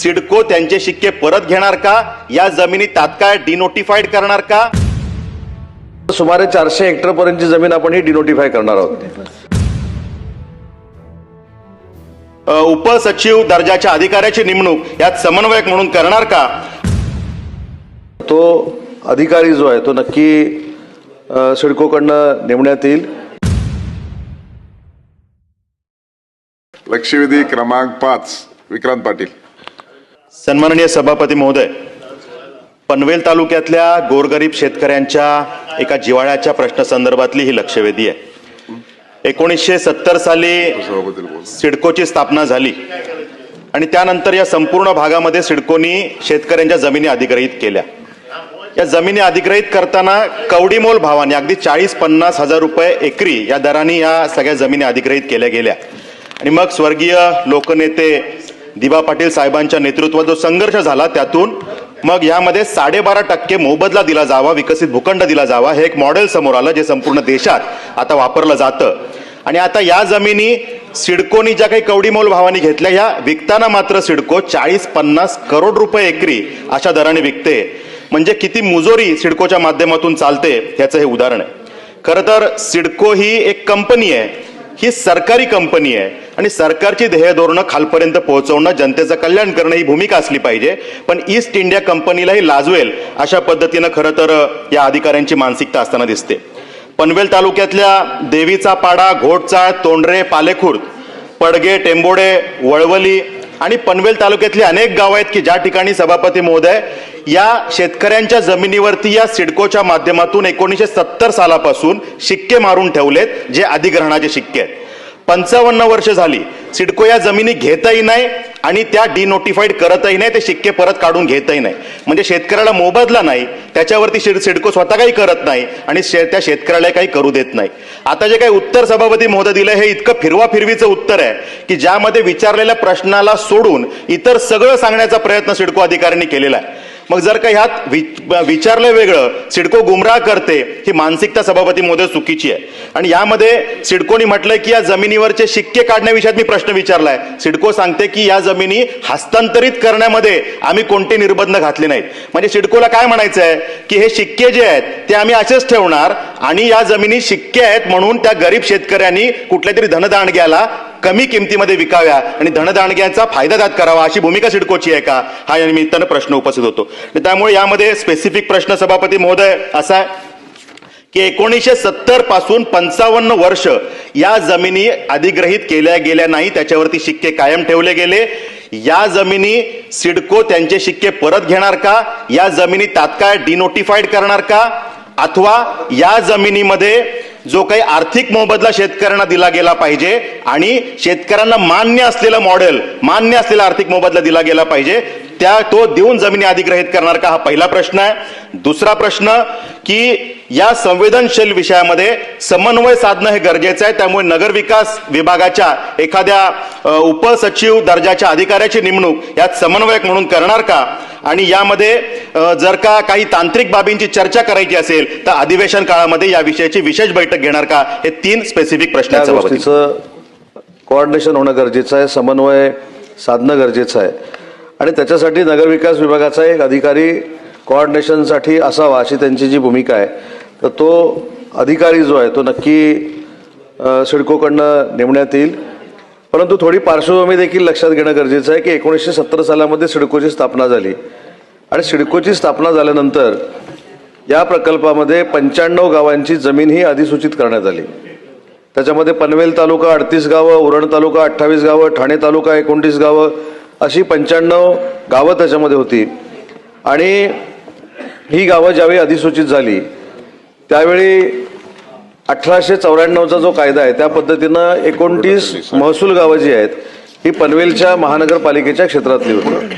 सिडको त्यांचे शिक्के परत घेणार का, या जमिनी तात्काळ डिनोटिफाईड करणार का? सुमारे 400 हेक्टर पर्यंतची जमीन आपण ही डिनोटिफाय करणार आहोत. उपसचिव दर्जाच्या अधिकाऱ्याची नेमणूक यात समन्वयक म्हणून करणार का? तो अधिकारी जो आहे तो नक्की सिडकोकडनं नेमण्यात येईल. लक्षवेधी क्रमांक 5 विक्रांत पाटील. सन्माननीय सभापती महोदय, पनवेल तालुक्यातल्या गोरगरीब शेतकऱ्यांच्या एका जिव्हाळ्याच्या प्रश्नासंदर्भातली ही लक्षवेधी आहे. 1970 साली सिडकोची स्थापना झाली आणि त्यानंतर या संपूर्ण भागामध्ये सिडकोनी शेतकऱ्यांच्या जमिनी अधिग्रहित केल्या. या जमिनी अधिग्रहित करताना कवडीमोल भावाने अगदी 40-50 हजार रुपये एकरी या दराने या सगळ्या जमिनी अधिग्रहित केल्या गेल्या. आणि मग स्वर्गीय लोकनेते दिबा पाटील साहेबांच्या नेतृत्वात जो संघर्ष झाला त्यातून मग यामध्ये 12.5% मोबदला दिला जावा, विकसित भूखंड दिला जावा, हे एक मॉडेल समोर आलं जे संपूर्ण देशात आता वापरलं जातं. आणि आता या जमिनी सिडकोनी ज्या काही कवडीमोल भावाने घेतल्या ह्या विकताना मात्र सिडको 40-50 करोड रुपये एकरी अशा दराने विकते. म्हणजे किती मुजोरी सिडकोच्या माध्यमातून चालते ह्याचं हे उदाहरण आहे. खरं तर सिडको ही एक कंपनी आहे, ही सरकारी कंपनी आहे आणि सरकारची ध्येय धोरणं खालपर्यंत पोहोचवणं, जनतेचं कल्याण करणं ही भूमिका असली पाहिजे. पण ईस्ट इंडिया कंपनीलाही लाजवेल अशा पद्धतीनं खरं तर या अधिकाऱ्यांची मानसिकता असताना दिसते. पनवेल तालुक्यातल्या देवीचा पाडा, घोटचाळ, तोंडरे, पालेखुर्द, पडगे, टेंबोडे, वळवली आणि पनवेल तालुक्यातली अनेक गावं आहेत की ज्या ठिकाणी सभापती महोदय या शेतकऱ्यांच्या जमिनीवरती या सिडकोच्या माध्यमातून 1970 सालापासून शिक्के मारून ठेवलेत, जे अधिग्रहणाचे शिक्के आहेत. 55 वर्ष झाली सिडको या जमिनी घेतही नाही आणि त्या डिनोटिफाईड करतही नाही, ते शिक्के परत काढून घेतही नाही. म्हणजे शेतकऱ्याला मोबदला नाही, त्याच्यावरती सिडको स्वतः काही करत नाही आणि त्या शेतकऱ्याला काही करू देत नाही. आता जे काही उत्तर सभापती महोदय दिलं हे इतकं फिरवाफिरवीचं उत्तर आहे की ज्यामध्ये विचारलेल्या प्रश्नाला सोडून इतर सगळं सांगण्याचा प्रयत्न सिडको अधिकाऱ्यांनी केलेला आहे. मग जर का ह्यात विचारलं वेगळं, सिडको गुमराह करते, ही मानसिकता सभापती महोदय चुकीची आहे. आणि यामध्ये सिडकोनी म्हटलंय की या जमिनीवरचे शिक्के काढण्याविषयात मी प्रश्न विचारलाय. सिडको सांगते की या जमिनी हस्तांतरित करण्यामध्ये आम्ही कोणते निर्बंध घातले नाहीत. म्हणजे सिडकोला काय म्हणायचं आहे की हे शिक्के जे आहेत ते आम्ही असेच ठेवणार आणि या जमिनी शिक्के आहेत म्हणून त्या गरीब शेतकऱ्यांनी कुठल्या तरी धनदांडग्याला कमी किमतीमध्ये विकाव्या आणि धनदांडग्यांचा फायदा त्यात करावा, अशी भूमिका सिडकोची आहे का, हा या निमित्तानं प्रश्न उपस्थित होतो. त्यामुळे यामध्ये स्पेसिफिक प्रश्न सभापती महोदय असा आहे की 1970 पासून 55 वर्ष या जमिनी अधिग्रहित केल्या गेल्या नाही, त्याच्यावरती शिक्के कायम ठेवले गेले. या जमिनी सिडको त्यांचे शिक्के परत घेणार का, या जमिनी तात्काळ डिनोटिफाईड करणार का, अथवा या जमिनीमध्ये जो काही आर्थिक मोबदला शेतकऱ्यांना दिला गेला पाहिजे आणि शेतकऱ्यांना मान्य असलेला मॉडेल, मान्य असलेला आर्थिक मोबदला दिला गेला पाहिजे, तो देऊन जमिनी अधिग्रहित करणार का, हा पहिला प्रश्न आहे. दुसरा प्रश्न की या संवेदनशील विषयामध्ये समन्वय साधणं हे गरजेचं आहे. त्यामुळे नगरविकास विभागाच्या एखाद्या उपसचिव दर्जाच्या अधिकाऱ्याची नेमणूक यात समन्वयक म्हणून करणार का? आणि यामध्ये जर का काही तांत्रिक बाबींची चर्चा करायची असेल तर अधिवेशन काळामध्ये या विषयाची विशेष बैठक घेणार का? हे 3 स्पेसिफिक प्रश्न आहेत. कोऑर्डिनेशन होणं गरजेचं आहे, समन्वय साधणं गरजेचं आहे आणि त्याच्यासाठी नगरविकास विभागाचा एक अधिकारी कोऑर्डिनेशनसाठी असावा अशी त्यांची जी भूमिका आहे. तर तो अधिकारी जो आहे तो नक्की सिडकोकडनं नेमण्यात येईल. परंतु थोडी पार्श्वभूमी देखील लक्षात घेणं गरजेचं आहे की 1970 सालामध्ये सिडकोची स्थापना झाली आणि सिडकोची स्थापना झाल्यानंतर या प्रकल्पामध्ये 95 गावांची जमीन ही अधिसूचित करण्यात आली. त्याच्यामध्ये पनवेल तालुका 38 गावं, उरण तालुका 28 गावं, ठाणे तालुका 29 गावं, अशी 95 गावं त्याच्यामध्ये होती. आणि ही गावं ज्यावेळी अधिसूचित झाली त्यावेळी 1894चा जो कायदा आहे त्या पद्धतीनं 29 महसूल गावं जी आहेत ही पनवेलच्या महानगरपालिकेच्या क्षेत्रातली होती.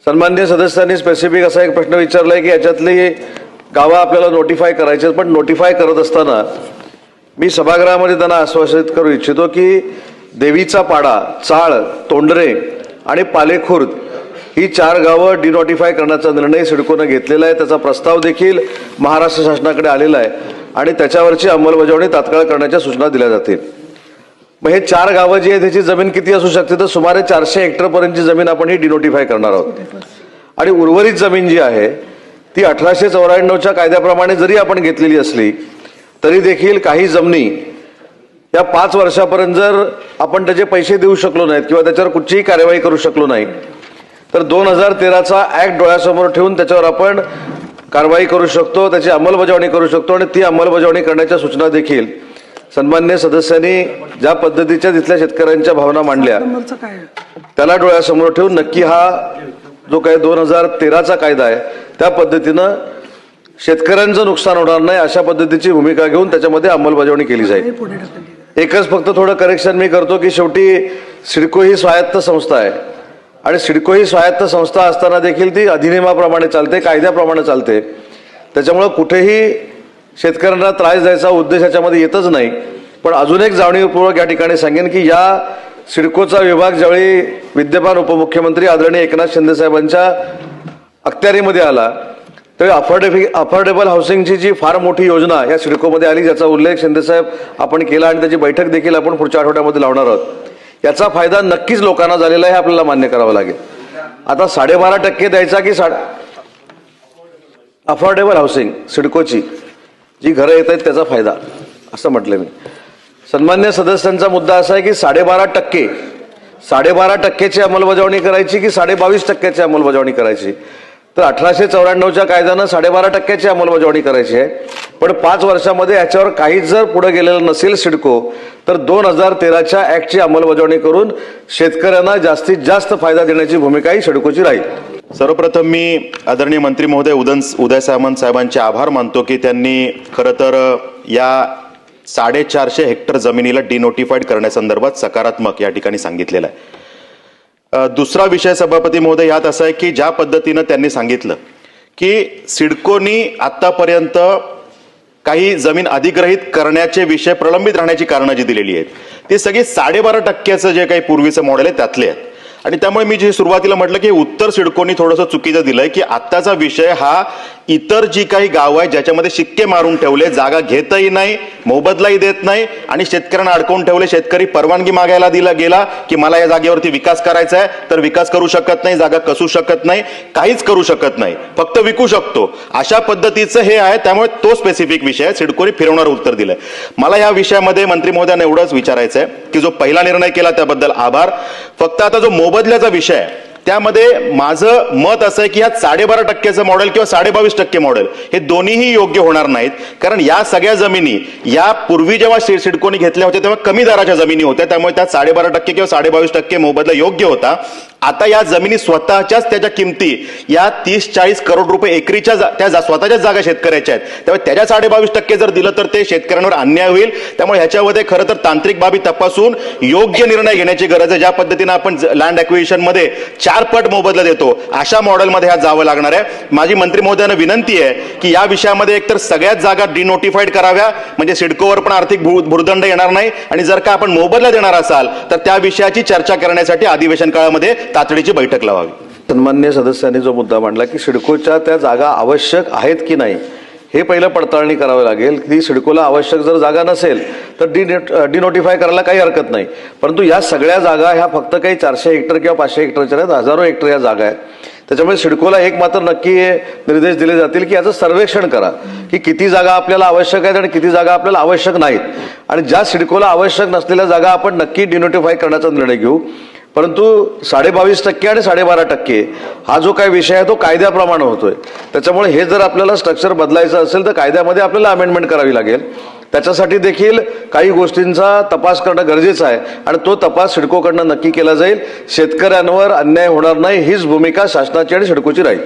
सन्माननीय सदस्यांनी स्पेसिफिक असा एक प्रश्न विचारलाय की याच्यातली गावं आपल्याला नोटिफाय करायची, पण नोटिफाय करत असताना मी सभागृहामध्ये त्यांना आश्वासित करू इच्छितो की देवीचा पाडा, चाळ, तोंडरे आणि पालेखुर्द ही 4 गावं डिनोटिफाय करण्याचा निर्णय सिडकोनं घेतलेला आहे. त्याचा प्रस्ताव देखील महाराष्ट्र शासनाकडे आलेला आहे आणि त्याच्यावरची अंमलबजावणी तात्काळ करण्याच्या सूचना दिल्या जातील. मग हे 4 गावं जी आहे त्याची जमीन किती असू शकते, तर सुमारे 400 हेक्टरपर्यंतची जमीन आपण ही डिनोटिफाय करणार आहोत. आणि उर्वरित जमीन जी आहे ती 1894च्या कायद्याप्रमाणे जरी आपण घेतलेली असली तरी देखील काही जमिनी या 5 वर्षापर्यंत जर आपण त्याचे पैसे देऊ शकलो नाहीत किंवा त्याच्यावर कुठचीही कार्यवाही करू शकलो नाही तर 2013चा ऍक्ट डोळ्यासमोर ठेवून त्याच्यावर आपण कारवाई करू शकतो, त्याची अंमलबजावणी करू शकतो. आणि ती अंमलबजावणी करण्याच्या सूचना देखील सन्मान्य सदस्यांनी ज्या पद्धतीच्या तिथल्या शेतकऱ्यांच्या भावना मांडल्या त्याला डोळ्यासमोर ठेवून नक्की हा जो काही 2013चा कायदा आहे त्या पद्धतीनं शेतकऱ्यांचं नुकसान होणार नाही अशा पद्धतीची भूमिका घेऊन त्याच्यामध्ये अंमलबजावणी केली जाईल. एकच फक्त थोडं करेक्शन मी करतो की शेवटी सिडको ही स्वायत्त संस्था आहे आणि सिडको ही स्वायत्त संस्था असताना देखील ती अधिनियमाप्रमाणे चालते, कायद्याप्रमाणे चालते. त्याच्यामुळं कुठेही शेतकऱ्यांना त्रास द्यायचा उद्देश याच्यामध्ये येतच नाही. पण अजून एक जाणीवपूर्वक या ठिकाणी सांगेन की या सिडकोचा विभाग ज्यावेळी विद्यमान उपमुख्यमंत्री आदरणीय एकनाथ शिंदे साहेबांच्या अखत्यारीमध्ये आला त्यावेळी अफोर्डेबल हाऊसिंगची जी फार मोठी योजना या सिडकोमध्ये आली ज्याचा उल्लेख शिंदे साहेब आपण केला आणि त्याची बैठक देखील आपण पुढच्या आठवड्यामध्ये लावणार आहोत. याचा फायदा नक्कीच लोकांना झालेला आहे, आपल्याला मान्य करावं लागेल. आता 12.5% द्यायचा की अफोर्डेबल हाऊसिंग सिडकोची जी घरं येत आहेत त्याचा फायदा असं म्हटलं मी. सन्मान्य सदस्यांचा मुद्दा असा आहे की 12.5%ची अंमलबजावणी करायची की 22.5%ची अंमलबजावणी करायची. तर 1894च्या कायद्यानं 12.5%ची अंमलबजावणी करायची आहे. पण 5 वर्षामध्ये याच्यावर काहीच जर पुढे गेलेलं नसेल सिडको तर 2013च्या ऍक्टची अंमलबजावणी करून शेतकऱ्यांना जास्तीत जास्त फायदा देण्याची भूमिका ही सिडकोची राहील. सर्वप्रथम मी आदरणीय मंत्री महोदय उदय सामंत साहेबांचे आभार मानतो की त्यांनी खरं तर या 450 हेक्टर जमिनीला डिनोटिफाईड करण्यासंदर्भात सकारात्मक या ठिकाणी सांगितलेलं आहे. दुसरा विषय सभापती महोदय यात असा आहे की ज्या पद्धतीनं त्यांनी सांगितलं की सिडकोनी आतापर्यंत काही जमीन अधिग्रहित करण्याचे विषय प्रलंबित राहण्याची कारणं जी दिलेली आहेत ती सगळी 12.5%चं जे काही पूर्वीचं मॉडेल आहे त्यातले आहेत. आणि त्यामुळे मी जे सुरुवातीला म्हटलं की उत्तर सिडकोनी थोडंसं चुकीचं दिलंय की आत्ताचा विषय हा इतर जी काही गावं आहेत ज्याच्यामध्ये शिक्के मारून ठेवले, जागा घेतही नाही, मोबदलाही देत नाही आणि शेतकऱ्यांना अडकवून ठेवले. शेतकरी परवानगी मागायला गेला की मला या जागेवरती विकास करायचा आहे तर विकास करू शकत नाही, जागा कसू शकत नाही, काहीच करू शकत नाही, फक्त विकू शकतो. अशा पद्धतीचं हे आहे. त्यामुळे तो स्पेसिफिक विषय सिडकोनी फिरवणार उत्तर दिलंय. मला या विषयामध्ये मंत्री महोदयांना एवढंच विचारायचं आहे की जो पहिला निर्णय केला त्याबद्दल आभार. फक्त आता जो मोबदल्याचा विषय आहे त्यामध्ये माझं मत असं आहे की या 12.5%चं मॉडेल किंवा 22% मॉडेल हे दोन्हीही योग्य होणार नाहीत. कारण या सगळ्या जमिनी या पूर्वी जेव्हा सिडकोनी घेतल्या होत्या तेव्हा कमी दराच्या जमिनी होत्या, त्यामुळे त्या 12.5% किंवा 22% मोबदला योग्य होता. आता या जमिनी स्वतःच्याच त्याच्या किमती या 30-40 करोड रुपये एकरीच्या त्या स्वतःच्याच जागा शेतकऱ्याच्या आहेत. त्यामुळे त्याच्या 22% जर दिलं तर ते शेतकऱ्यांवर अन्याय होईल. त्यामुळे ह्याच्यामध्ये खरं तर तांत्रिक बाबी तपासून योग्य निर्णय घेण्याची गरज आहे. ज्या पद्धतीनं आपण लँड ॲक्विजिशन मध्ये 4 पट मोबदला देतो अशा मॉडेलमध्ये ह्यात जावं लागणार आहे. माझी मंत्री महोदयांना विनंती आहे की या विषयामध्ये एकतर सगळ्याच जागा डिनोटिफाईड कराव्या म्हणजे सिडकोवर पण आर्थिक भुर्दंड येणार नाही आणि जर का आपण मोबदला देणार असाल तर त्या विषयाची चर्चा करण्यासाठी अधिवेशन काळामध्ये तातडीची बैठक लावावी. सन्मान्य सदस्यांनी जो मुद्दा मांडला की सिडकोच्या त्या जागा आवश्यक आहेत की नाही हे पहिलं पडताळणी करावी लागेल. की सिडकोला आवश्यक जर जागा नसेल तर डिनोटिफाय करायला काही हरकत नाही. परंतु या सगळ्या जागा ह्या फक्त काही 400 हेक्टर किंवा 500 हेक्टरच्या नाहीत, हजारो हेक्टर या जागा आहेत. त्याच्यामुळे सिडकोला एक मात्र नक्की निर्देश दिले जातील की याचं सर्वेक्षण करा की किती जागा आपल्याला आवश्यक आहेत आणि किती जागा आपल्याला आवश्यक नाहीत. आणि ज्या सिडकोला आवश्यक नसलेल्या जागा आपण नक्की डिनोटिफाय करण्याचा निर्णय घेऊ. परंतु 22.5% आणि 12.5% हा जो काही विषय आहे तो कायद्याप्रमाणे होतोय. त्याच्यामुळे हे जर आपल्याला स्ट्रक्चर बदलायचं असेल तर कायद्यामध्ये आपल्याला अमेंडमेंट करावी लागेल. त्याच्यासाठी देखील काही गोष्टींचा तपास करणं गरजेचं आहे आणि तो तपास सिडकोकडनं नक्की केला जाईल. शेतकऱ्यांवर अन्याय होणार नाही हीच भूमिका शासनाची आणि सिडकोची राहील.